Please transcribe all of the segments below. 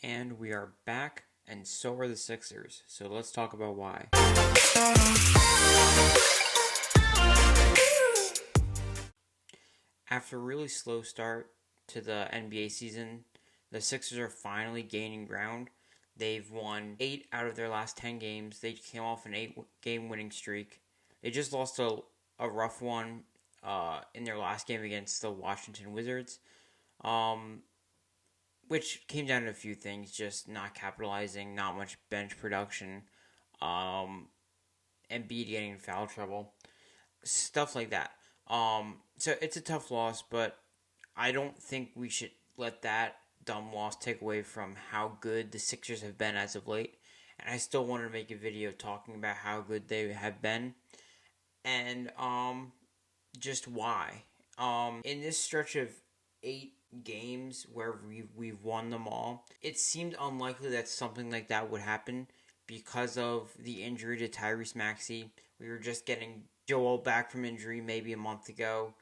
And we are back, and so are the Sixers. So let's talk about why. After a really slow start to the NBA season, the Sixers are finally gaining ground. They've won 8 out of their last 10 games. They came off an 8-game winning streak. They just lost a rough one in their last game against the Washington Wizards, which came down to a few things, just not capitalizing, not much bench production, Embiid getting in foul trouble, stuff like that. So it's a tough loss, but I don't think we should let that dumb loss take away from how good the Sixers have been as of late. And I still wanted to make a video talking about how good they have been and just why. In this stretch of 8 games where we've won them all, it seemed unlikely that something like that would happen because of the injury to Tyrese Maxey. We were just getting Joel back from injury maybe a month ago.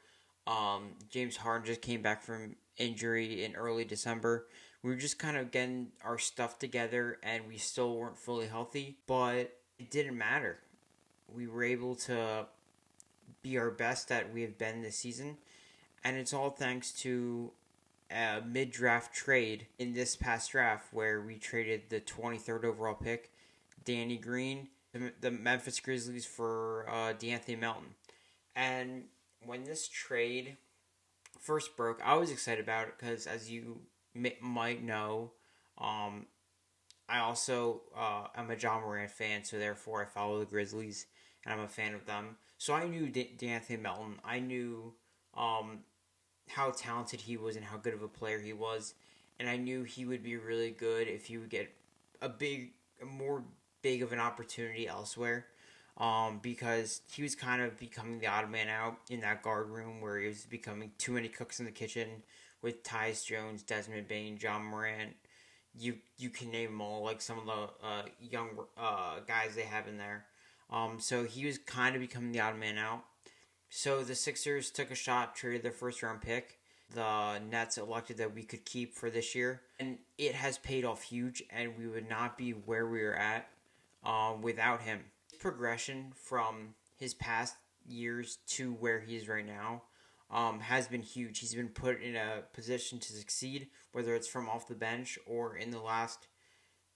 James Harden just came back from injury in early December. We were just kind of getting our stuff together and we still weren't fully healthy, but it didn't matter. We were able to be our best that we have been this season, and it's all thanks to a mid-draft trade in this past draft where we traded the 23rd overall pick, Danny Green, the Memphis Grizzlies, for De'Anthony Melton. And when this trade first broke, I was excited about it because, as you might know, I also am a John Morant fan, so therefore I follow the Grizzlies and I'm a fan of them. So I knew De'Anthony Melton. I knew how talented he was and how good of a player he was, and I knew he would be really good if he would get a more big of an opportunity elsewhere, because he was kind of becoming the odd man out in that guard room where he was becoming too many cooks in the kitchen with Tyus Jones, Desmond Bane, John Morant. You can name them all, like some of the young guys they have in there. So he was kind of becoming the odd man out. So the Sixers took a shot, traded their first-round pick. The Nets elected that we could keep for this year. And it has paid off huge, and we would not be where we are at without him. His progression from his past years to where he is right now has been huge. He's been put in a position to succeed, whether it's from off the bench or in the last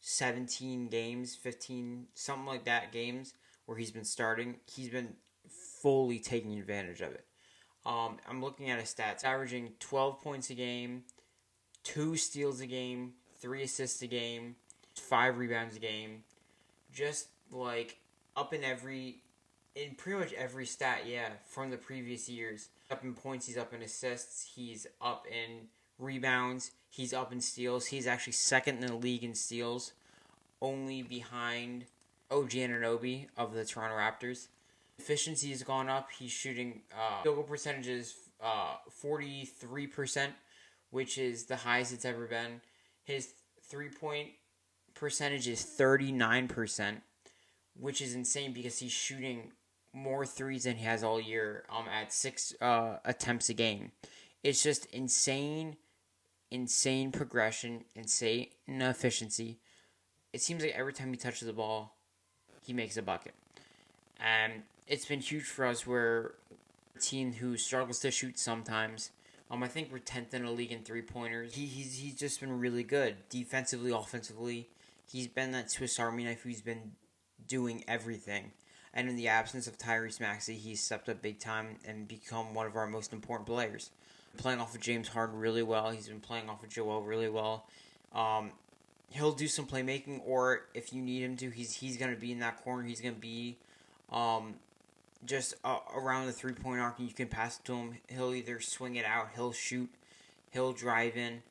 17 games, 15, something like that, games where he's been starting. He's been fully taking advantage of it. I'm looking at his stats, averaging 12 points a game, 2 steals a game, 3 assists a game, 5 rebounds a game. Just like up in pretty much every stat, from the previous years. Up in points, he's up in assists, he's up in rebounds, he's up in steals. He's actually second in the league in steals, only behind OG Anunoby of the Toronto Raptors. Efficiency has gone up. He's shooting field goal percentages 43%, which is the highest it's ever been. His 3-point percentage is 39%, which is insane because he's shooting more threes than he has all year at 6 attempts a game. It's just insane progression, insane efficiency. It seems like every time he touches the ball, he makes a bucket. And it's been huge for us. We're a team who struggles to shoot sometimes. I think we're 10th in the league in three-pointers. He's just been really good. Defensively, offensively, he's been that Swiss Army knife who's been doing everything. And in the absence of Tyrese Maxey, he's stepped up big time and become one of our most important players. Playing off of James Harden really well. He's been playing off of Joel really well. He'll do some playmaking, or if you need him to, he's going to be in that corner. He's going to be just around the three-point arc, and you can pass it to him. He'll either swing it out, he'll shoot, he'll drive in.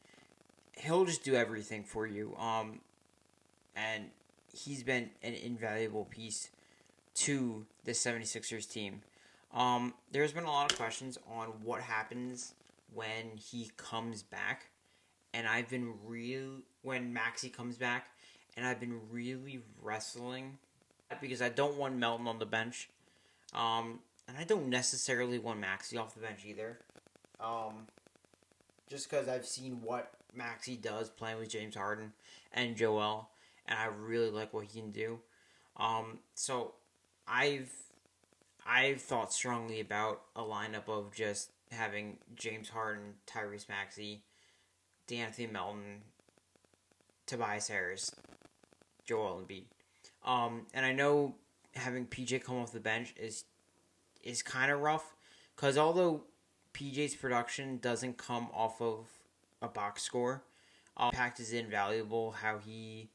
He'll just do everything for you. And he's been an invaluable piece to the 76ers team. There's been a lot of questions on what happens when he comes back. And when Maxey comes back, and I've been really wrestling because I don't want Melton on the bench. And I don't necessarily want Maxey off the bench either. Just because I've seen what Maxey does playing with James Harden and Joel, and I really like what he can do. So I've I've thought strongly about a lineup of just having James Harden, Tyrese Maxey, D'Anthony Melton, Tobias Harris, Joel Embiid. And I know having PJ come off the bench is kind of rough because although PJ's production doesn't come off of a box score, impact is invaluable. How he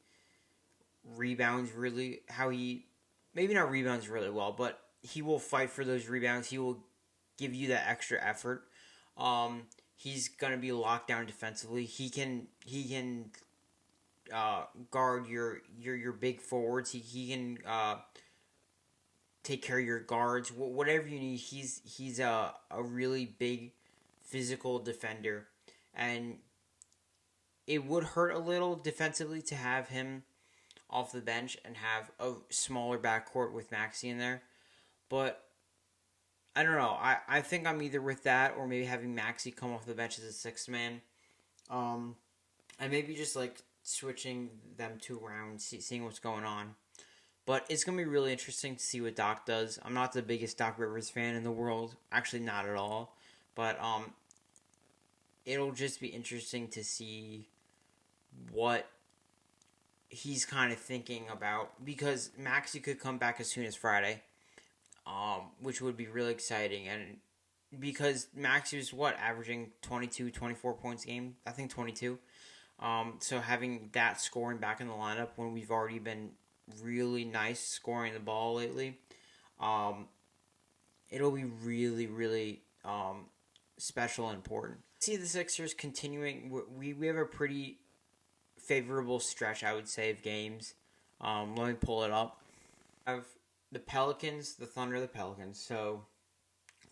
rebounds really, how he maybe not rebounds really well, but he will fight for those rebounds. He will give you that extra effort. He's gonna be locked down defensively. He can guard your big forwards. He can take care of your guards. Whatever you need. He's a really big physical defender, and it would hurt a little defensively to have him off the bench and have a smaller backcourt with Maxey in there. But I don't know. I think I'm either with that or maybe having Maxey come off the bench as a sixth man. And maybe just like switching them two around, seeing what's going on. But it's going to be really interesting to see what Doc does. I'm not the biggest Doc Rivers fan in the world. Actually, not at all. But it'll just be interesting to see what he's kind of thinking about. Because Maxey could come back as soon as Friday. Which would be really exciting. And because Maxey was, averaging 22, 24 points a game? I think 22. So having that scoring back in the lineup when we've already been really nice scoring the ball lately, it'll be really, really special and important. See the Sixers continuing. We have a pretty favorable stretch, I would say, of games. Let me pull it up. I have the Pelicans, the Thunder, the Pelicans. So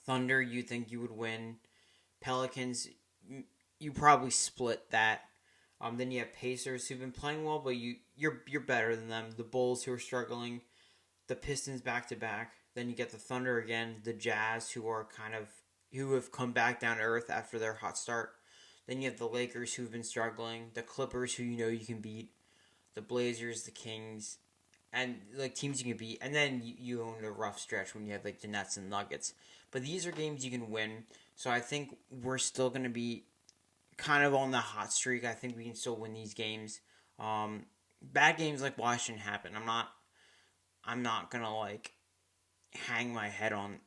Thunder, you think you would win. Pelicans, you probably split that. Then you have Pacers who've been playing well, but you're better than them. The Bulls who are struggling, the Pistons back to back. Then you get the Thunder again, the Jazz who have come back down to earth after their hot start. Then you have the Lakers who've been struggling, the Clippers who you can beat, the Blazers, the Kings, and like teams you can beat. And then you own a rough stretch when you have like the Nets and Nuggets. But these are games you can win. So I think we're still going to be kind of on the hot streak. I think we can still win these games. Bad games like Washington happen. I'm not gonna like hang my head on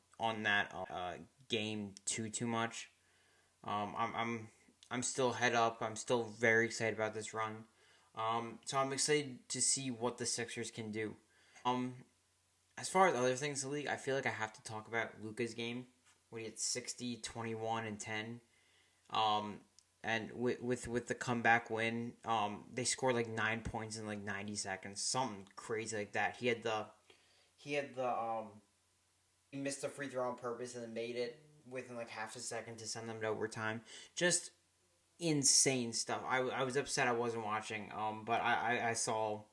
that game too much. I'm still head up. I'm still very excited about this run. So I'm excited to see what the Sixers can do. As far as other things in the league, I feel like I have to talk about Luka's game when he had 60, 21, and 10. And with the comeback win, they scored like 9 points in like 90 seconds, something crazy like that. He missed the free throw on purpose and then made it within like half a second to send them to overtime. Just insane stuff. I was upset I wasn't watching. But I saw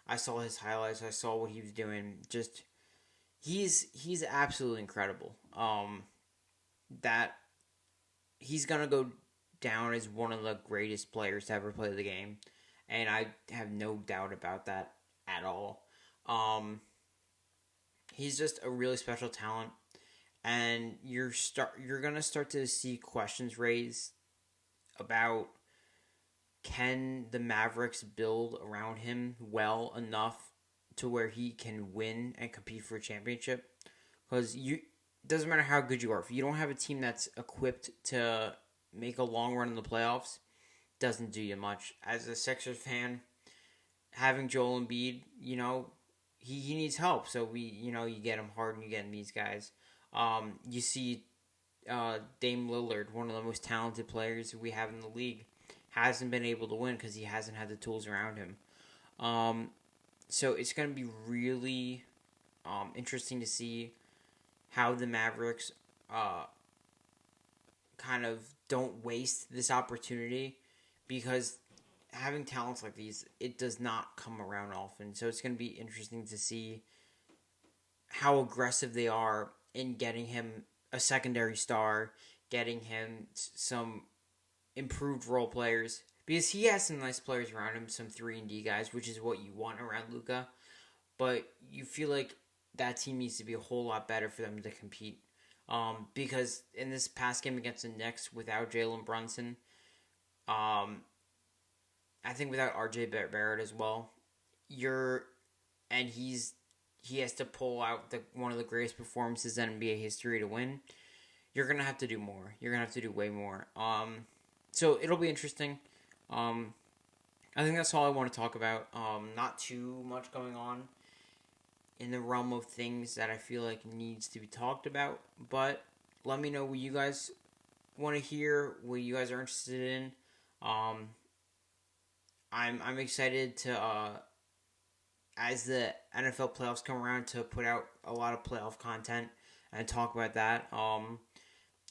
his highlights. I saw what he was doing. Just he's absolutely incredible. That he's gonna go down as one of the greatest players to ever play the game, and I have no doubt about that at all. He's just a really special talent, and you're gonna start to see questions raised about can the Mavericks build around him well enough to where he can win and compete for a championship? Because doesn't matter how good you are, if you don't have a team that's equipped to make a long run in the playoffs, doesn't do you much. As a Sixers fan, having Joel Embiid, he needs help. So you get him Harden, you get him these guys. You see Dame Lillard, one of the most talented players we have in the league, hasn't been able to win because he hasn't had the tools around him. So it's going to be really interesting to see how the Mavericks kind of don't waste this opportunity, because having talents like these, it does not come around often. So it's going to be interesting to see how aggressive they are in getting him a secondary star, getting him some improved role players, because he has some nice players around him, some 3-and-D guys, which is what you want around Luka. But you feel like that team needs to be a whole lot better for them to compete. Because in this past game against the Knicks, without Jalen Brunson, um, I think without RJ Barrett as well, you're and he has to pull out one of the greatest performances in NBA history to win. You're gonna have to do more. You're gonna have to do way more. So it'll be interesting. Um, I think that's all I want to talk about. Not too much going on in the realm of things that I feel like needs to be talked about. But let me know what you guys want to hear, what you guys are interested in. Um, I'm excited to as the NFL playoffs come around to put out a lot of playoff content and talk about that.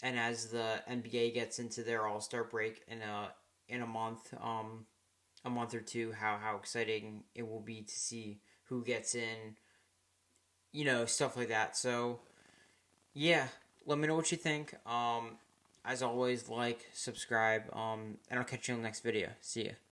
And as the NBA gets into their All Star break in a month or two, how exciting it will be to see who gets in, stuff like that. So yeah, let me know what you think. As always, like, subscribe, and I'll catch you in the next video. See ya.